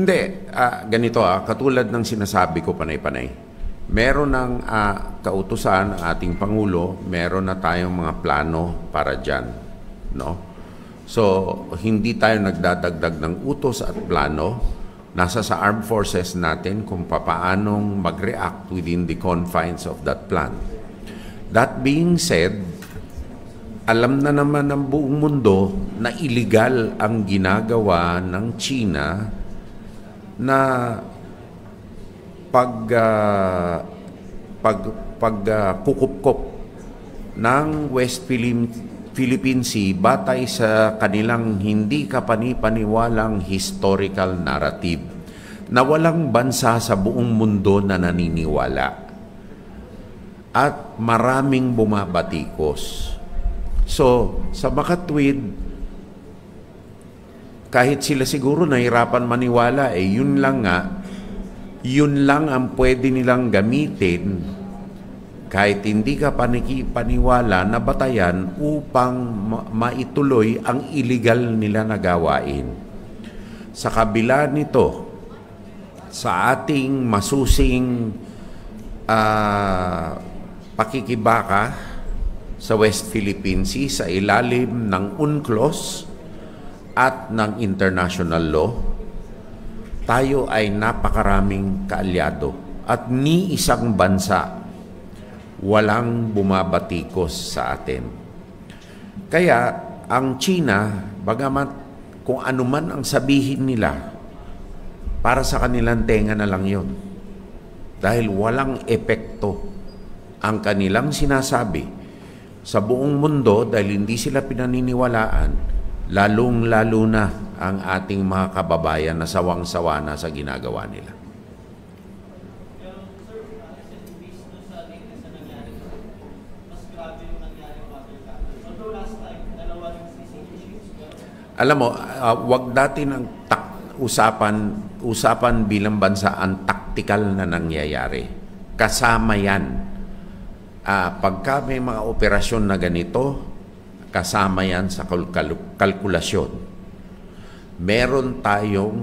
Hindi. Ganito, katulad ng sinasabi ko panay-panay. Meron ng kautusan ng ating Pangulo, meron na tayong mga plano para dyan. No? So, hindi tayo nagdadagdag ng utos at plano. Nasa sa armed forces natin kung papaanong mag-react within the confines of that plan. That being said, alam na naman ng buong mundo na illegal ang ginagawa ng China na pagkukupkop ng West Philippine Sea batay sa kanilang hindi kapani-paniwalang historical narrative na walang bansa sa buong mundo na naniniwala at maraming bumabatikos. So, sa makatwid, kahit sila siguro nahirapan maniwala, yun lang ang pwede nilang gamitin kahit hindi ka paniwala na batayan upang maituloy ang illegal nila na gawain. Sa kabila nito, sa ating masusing pakikibaka sa West Philippine Sea sa ilalim ng UNCLOS at ng international law, tayo ay napakaraming kaalyado at ni isang bansa walang bumabatikos sa atin. Kaya ang China, bagamat kung anuman ang sabihin nila, para sa kanilang tenga na lang yun. Dahil walang epekto ang kanilang sinasabi sa buong mundo dahil hindi sila pinaniniwalaan, lalong-lalo na ang ating mga kababayan na sawang-sawa na sa ginagawa nila. Alam mo, wag dati ng usapan bilang bansa ang taktikal na nangyayari. Kasama yan. Pagka may mga operasyon na ganito, kasama yan sa kalkulasyon. Meron tayong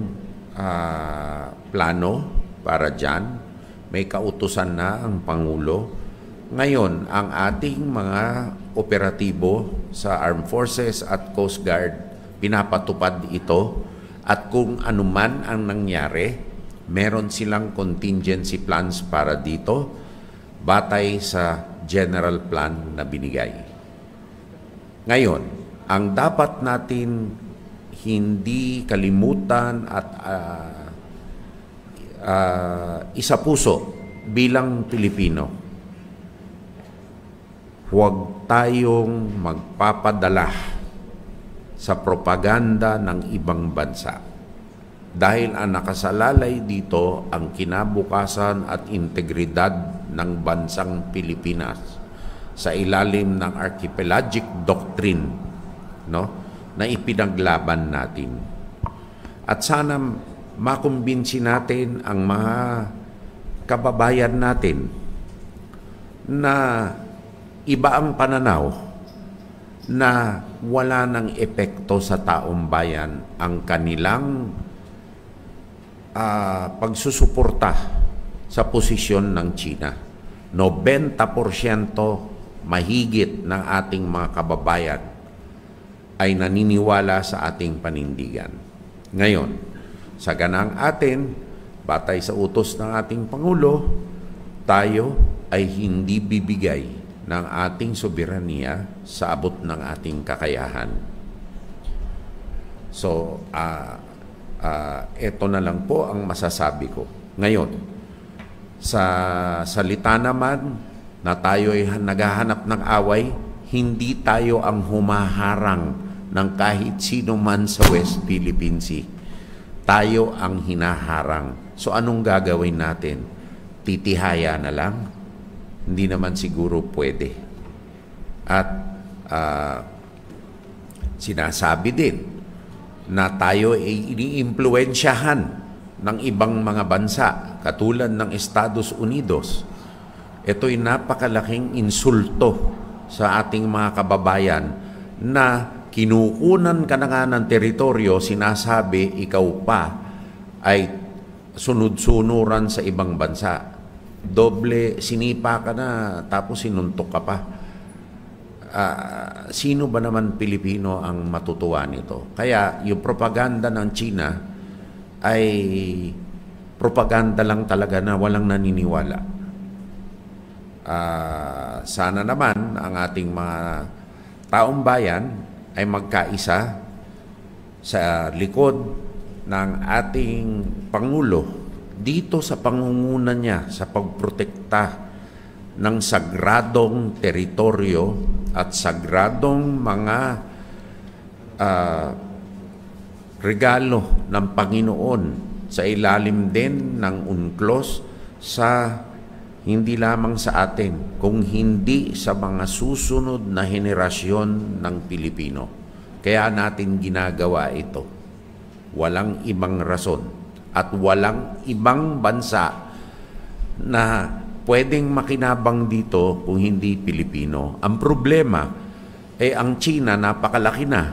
plano para dyan. May kautusan na ang Pangulo. Ngayon, ang ating mga operatibo sa Armed Forces at Coast Guard, pinapatupad ito. At kung anuman ang nangyari, meron silang contingency plans para dito batay sa general plan na binigay. Ngayon, ang dapat natin hindi kalimutan at isapuso bilang Pilipino, huwag tayong magpapadala sa propaganda ng ibang bansa. Dahil ang nakasalalay dito ang kinabukasan at integridad ng bansang Pilipinas sa ilalim ng archipelagic doctrine, no, na ipinaglaban natin. At sana makumbinsi natin ang mga kababayan natin na iba ang pananaw na wala ng epekto sa taong bayan ang kanilang pagsusuporta sa posisyon ng China. 90% mahigit ng ating mga kababayan ay naniniwala sa ating panindigan. Ngayon, sa ganang atin, batay sa utos ng ating Pangulo, tayo ay hindi bibigay ng ating soberanya sa abot ng ating kakayahan. So, ito na lang po ang masasabi ko. Ngayon, sa salita naman na tayo ay naghahanap ng away, hindi tayo ang humaharang ng kahit sino man sa West Philippine Sea. Tayo ang hinaharang. So, anong gagawin natin? Titihaya na lang? Hindi naman siguro pwede. At sinasabi din na tayo ay iniimpluwensyahan ng ibang mga bansa katulad ng Estados Unidos. Ito'y napakalaking insulto sa ating mga kababayan na kinukunan ka na nga ng teritoryo, sinasabi ikaw pa ay sunod-sunuran sa ibang bansa. Doble, sinipa ka na, tapos sinuntok ka pa. Sino ba naman Pilipino ang matutuwa nito? Kaya yung propaganda ng China ay propaganda lang talaga na walang naniniwala. Sana naman ang ating mga taong bayan ay magkaisa sa likod ng ating Pangulo dito sa pangunguna niya sa pagprotekta ng sagradong teritoryo at sagradong mga regalo ng Panginoon sa ilalim din ng UNCLOS sa hindi lamang sa atin, kung hindi sa mga susunod na henerasyon ng Pilipino. Kaya natin ginagawa ito. Walang ibang rason at walang ibang bansa na pwedeng makinabang dito kung hindi Pilipino. Ang problema, ang China napakalaki na,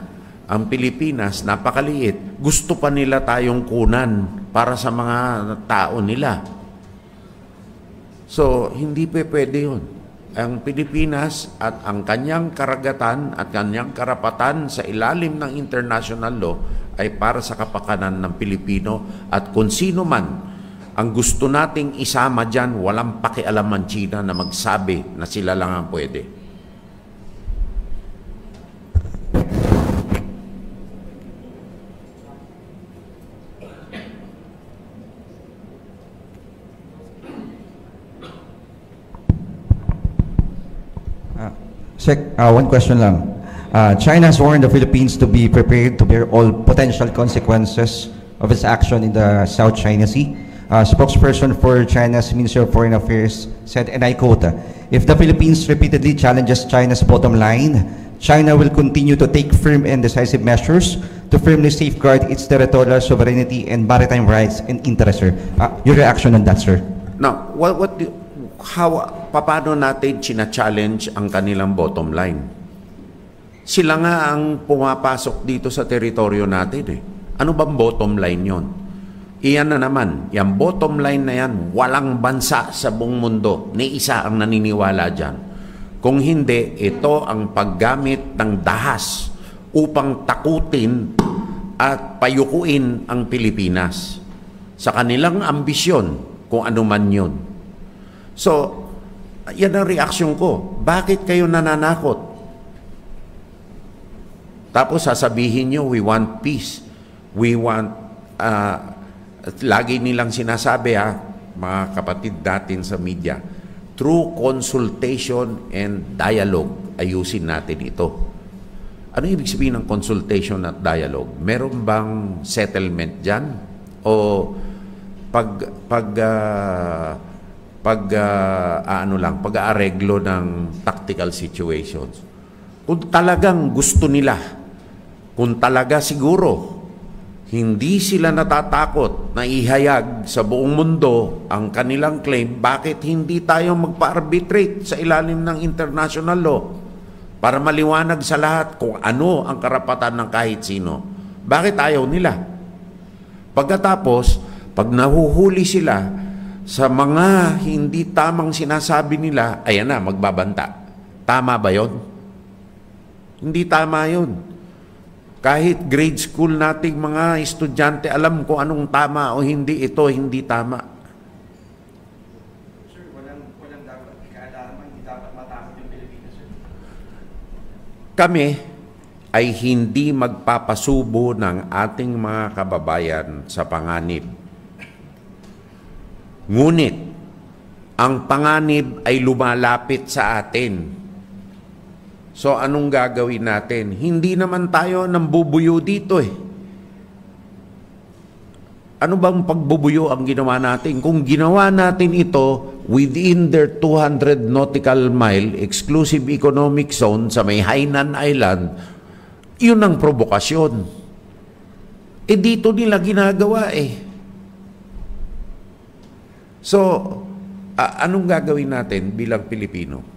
ang Pilipinas napakaliit. Gusto pa nila tayong kunan para sa mga tao nila. So, hindi pwede yun. Ang Pilipinas at ang kanyang karagatan at kanyang karapatan sa ilalim ng international law ay para sa kapakanan ng Pilipino, at kung sino man ang gusto nating isama dyan, walang pakialam ang China na magsabi na sila lang ang pwede. Sec, one question lang. China has warned the Philippines to be prepared to bear all potential consequences of its action in the South China Sea. Spokesperson for China's Ministry of Foreign Affairs said, and I quote, "If the Philippines repeatedly challenges China's bottom line, China will continue to take firm and decisive measures to firmly safeguard its territorial sovereignty and maritime rights and interests." Sir, your reaction on that, sir? Now, paano natin china-challenge ang kanilang bottom line? Sila nga ang pumapasok dito sa teritoryo natin eh. Ano bang bottom line yon? Iyan na naman, yung bottom line na yan, walang bansa sa buong mundo, ni isa ang naniniwala dyan. Kung hindi, ito ang paggamit ng dahas upang takutin at payukuin ang Pilipinas sa kanilang ambisyon, kung ano man yun. So, yan ang reaksyon ko. Bakit kayo nananakot? Tapos sasabihin nyo, we want peace. We want, lagi nilang sinasabi mga kapatid natin sa media, through consultation and dialogue, ayusin natin ito. Ano ibig sabihin ng consultation at dialogue? Meron bang settlement dyan? O pag-aareglo ng tactical situations? Kung talagang gusto nila, kung talaga siguro hindi sila natatakot na ihayag sa buong mundo ang kanilang claim, bakit hindi tayo magpa-arbitrate sa ilalim ng international law para maliwanag sa lahat kung ano ang karapatan ng kahit sino? Bakit ayaw nila? Pagkatapos, pag nahuhuli sila sa mga hindi tamang sinasabi nila, ayan na, magbabanta. Tama ba yon? Hindi tama yun. Kahit grade school nating mga estudyante, alam kung anong tama o hindi, ito hindi tama. Sir, walang dapat kaalaman, hindi dapat matakot yung Pilipinas, sir. Kami ay hindi magpapasubo ng ating mga kababayan sa panganib. Ngunit, ang panganib ay lumalapit sa atin. So, anong gagawin natin? Hindi naman tayo nambubuyo dito eh. Ano bang pagbubuyo ang ginawa natin? Kung ginawa natin ito within their 200 nautical mile exclusive economic zone sa may Hainan Island, yun ang provokasyon. Dito nila ginagawa eh. So, anong gagawin natin bilang Pilipino?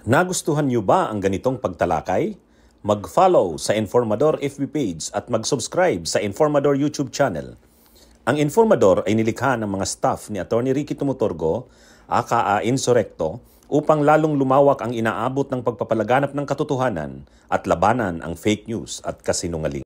Nagustuhan niyo ba ang ganitong pagtalakay? Mag-follow sa Informador FB page at mag-subscribe sa Informador YouTube channel. Ang Informador ay nilikha ng mga staff ni Atty. Ricky Tumutorgo, aka Insurrecto, upang lalong lumawak ang inaabot ng pagpapalaganap ng katotohanan at labanan ang fake news at kasinungaling.